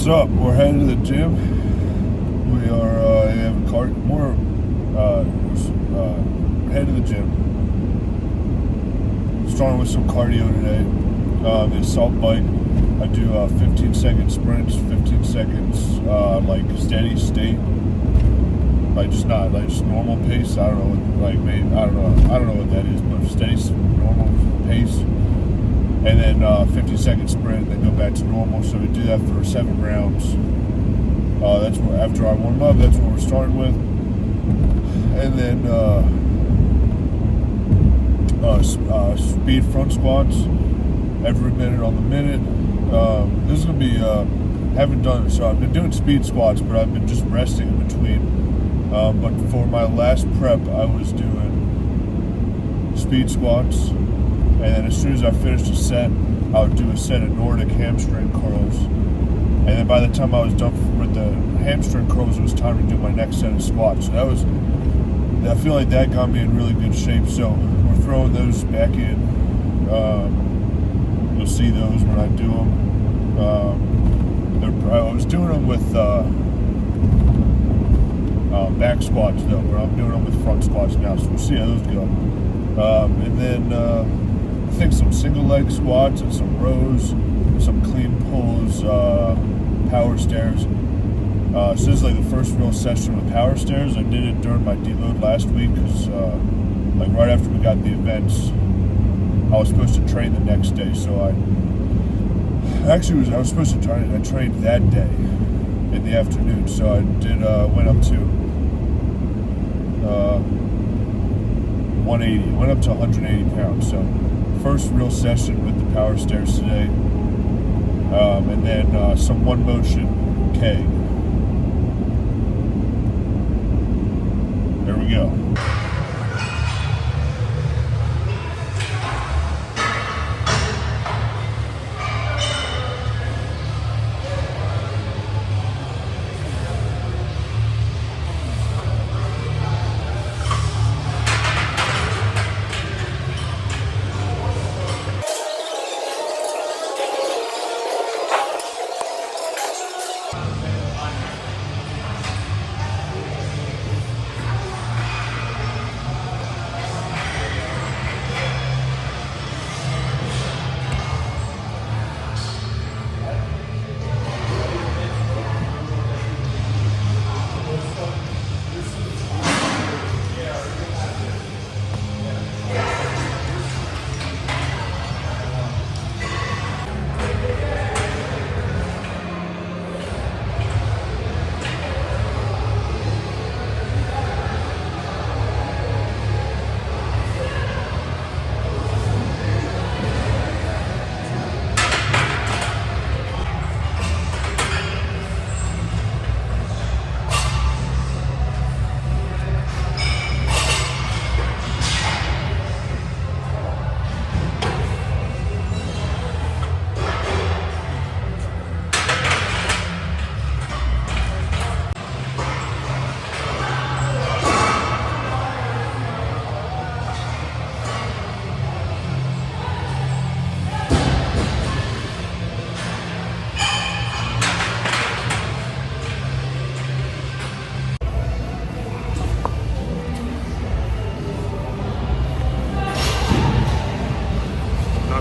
What's up? We're headed to the gym. We are have a car. We're headed to the gym. Starting with some cardio today. The assault bike. I do 15-second sprints, 15 seconds like steady state, like just normal pace. I don't know, I don't know what that is, but steady normal pace. And then 50-second sprint, then go back to normal. So we do that for 7 rounds. That's what, after I warm up, that's what we're starting with. And then speed front squats every minute on the minute. This is gonna be haven't done it, so I've been doing speed squats, but I've been just resting in between. But for my last prep, I was doing speed squats. And then as soon as I finished a set, I would do a set of Nordic hamstring curls. And then by the time I was done with the hamstring curls, it was time to do my next set of squats. So I feel like that got me in really good shape. So we're throwing those back in. You'll see those when I do them. I was doing them with back squats though, but I'm doing them with front squats now. So we'll see how those go. And then I think some single leg squats and some rows, some clean pulls, power stairs. So this is like the first real session with power stairs. I did it during my deload last week because like right after we got the events, I was supposed to train the next day. So I was supposed to train. I trained that day in the afternoon. So I did went up to 180. Went up to 180 pounds. So first real session with the power stairs today, and then some one motion keg. There we go.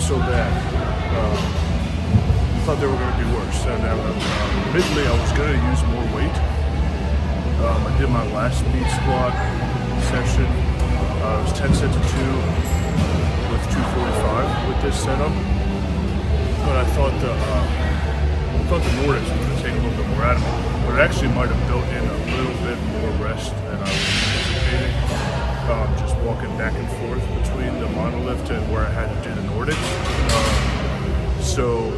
So bad. I thought they were going to be worse. And admittedly, I was going to use more weight. I did my last speed squat session. It was 10 sets of 2 with 245 with this setup. But I thought the Nordics were going to take a little bit more out of me. But it actually might have built in a little bit more rest than I was anticipating. Just walking back and forth between the monolift and where I had to do the Nordics. So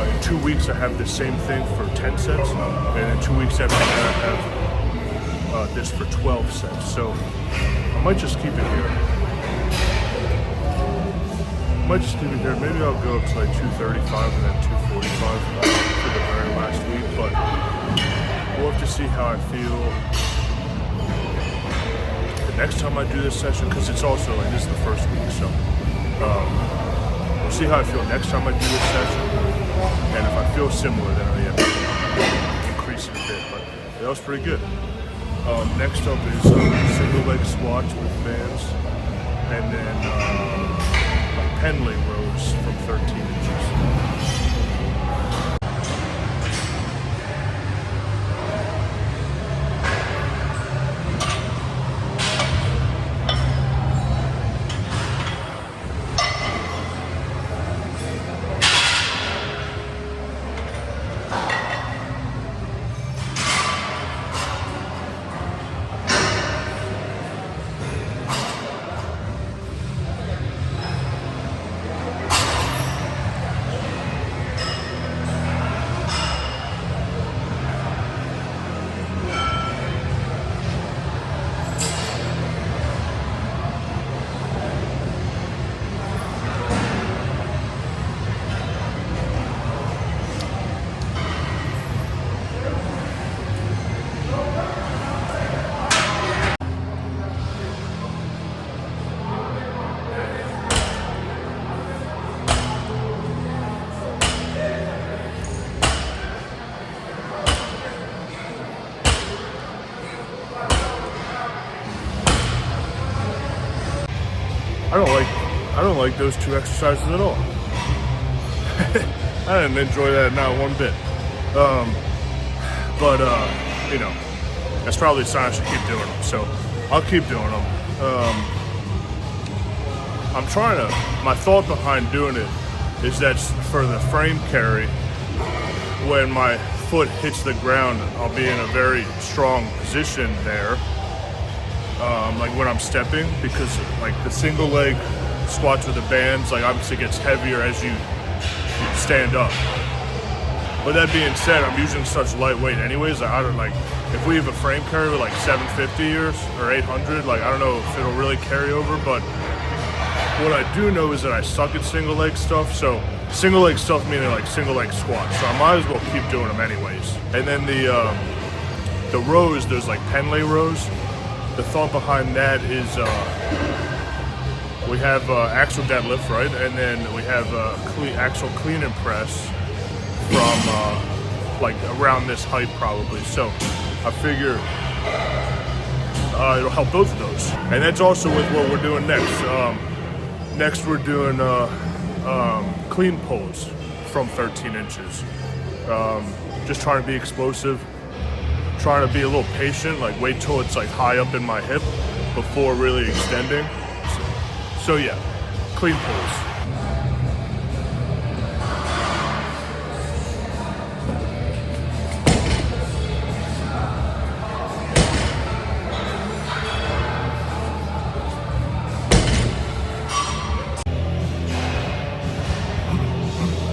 in 2 weeks I have the same thing for 10 sets, and in 2 weeks after that I have this for 12 sets. So I might just keep it here. Maybe I'll go up to like 235 and then 245 for the very last week, but we'll have to see how I feel next time I do this session, because it's also like this is the first week, so we'll see how I feel next time I do this session. And if I feel similar. Then I have to increase it a bit, but that was pretty good. Next up is single leg squats with bands, and then Penley rows from 13 inches. I don't like those two exercises at all. I didn't enjoy that not one bit. But you know, that's probably a sign I should keep doing them. So I'll keep doing them. I'm trying to. My thought behind doing it is that for the frame carry, when my foot hits the ground, I'll be in a very strong position there. Like when I'm stepping, because like the single leg squats with the bands, like obviously gets heavier as you stand up. But that being said, I'm using such lightweight anyways. I don't like, if we have a frame carry with like 750 or 800, like I don't know if it'll really carry over, but what I do know is that I suck at single leg stuff. So single leg stuff meaning like single leg squats. So I might as well keep doing them anyways. And then the rows, there's like Penley rows. The thought behind that is we have axle deadlift, right? And then we have axle clean and press from like around this height probably. So I figure it'll help both of those. And that's also with what we're doing next. Next we're doing clean pulls from 13 inches. Just trying to be explosive. Trying to be a little patient, like wait till it's like high up in my hip before really extending. So yeah, clean pulls.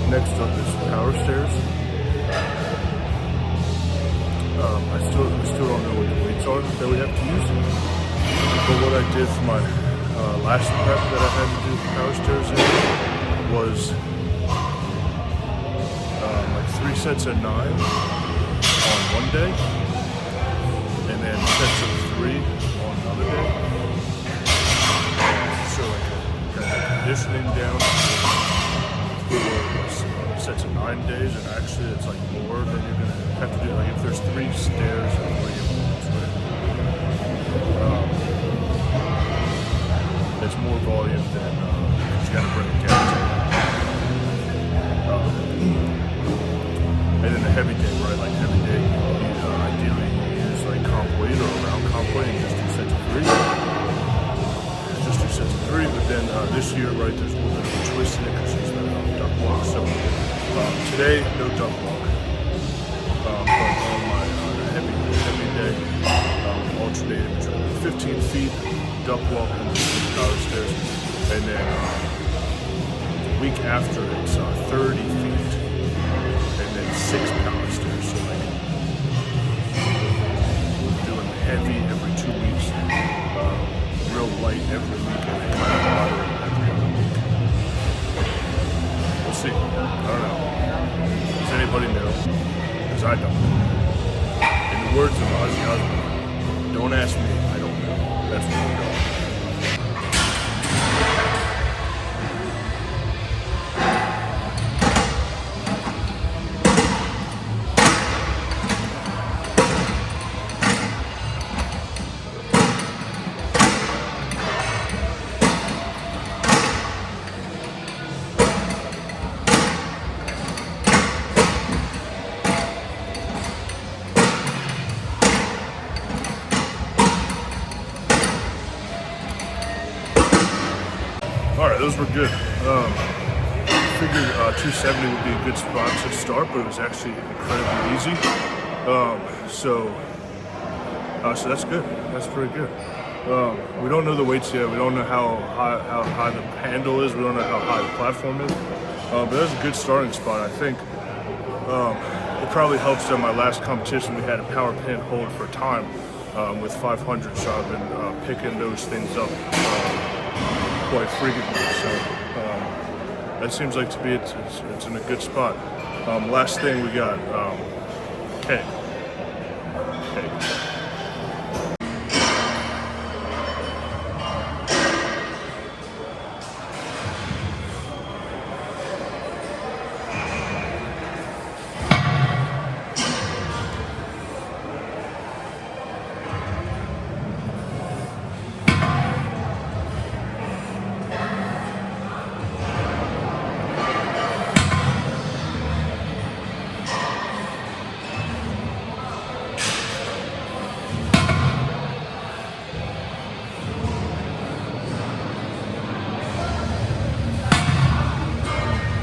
Next up is power stairs. I still don't know what the weights are that we have to use. But what I did for my last prep that I had to do power stairs in was like 3 sets of 9 on one day, and then sets of 3 on another day. So like kind of conditioning down for sets of 9 days, and actually it's like more than you're gonna have to do. Like if there's 3 stairs or 3 walls, right? It's more volume than you gotta bring it down to. And then the heavy day, right? Like heavy day, you ideally use like comp weight or around comp weight and just do sets of 3. Just do sets of 3, but then this year, right, there's a little bit of a twist in it because there's no duck walk. So today, no duck walk. But on my heavy day, alternating between 15 feet duck walk and power stairs, and then the week after it's 30 feet and then 6 power stairs. So like we're doing heavy every 2 weeks, real light every week, and then kind of moderate every other week. We'll see. I don't know. Does anybody know? Because I don't. In the words of Ozzy Osbourne, don't ask me, I don't know. That's what I'm doing. those were good. I figured 270 would be a good spot to start, but it was actually incredibly easy. So that's good. That's pretty good. We don't know the weights yet. We don't know how high the handle is. We don't know how high the platform is. But that's a good starting spot. I think it probably helps that my last competition we had a power pin hold for time with 500, so I've been picking those things up quite frequently. So that seems like to be it's in a good spot. Last thing we got, keg.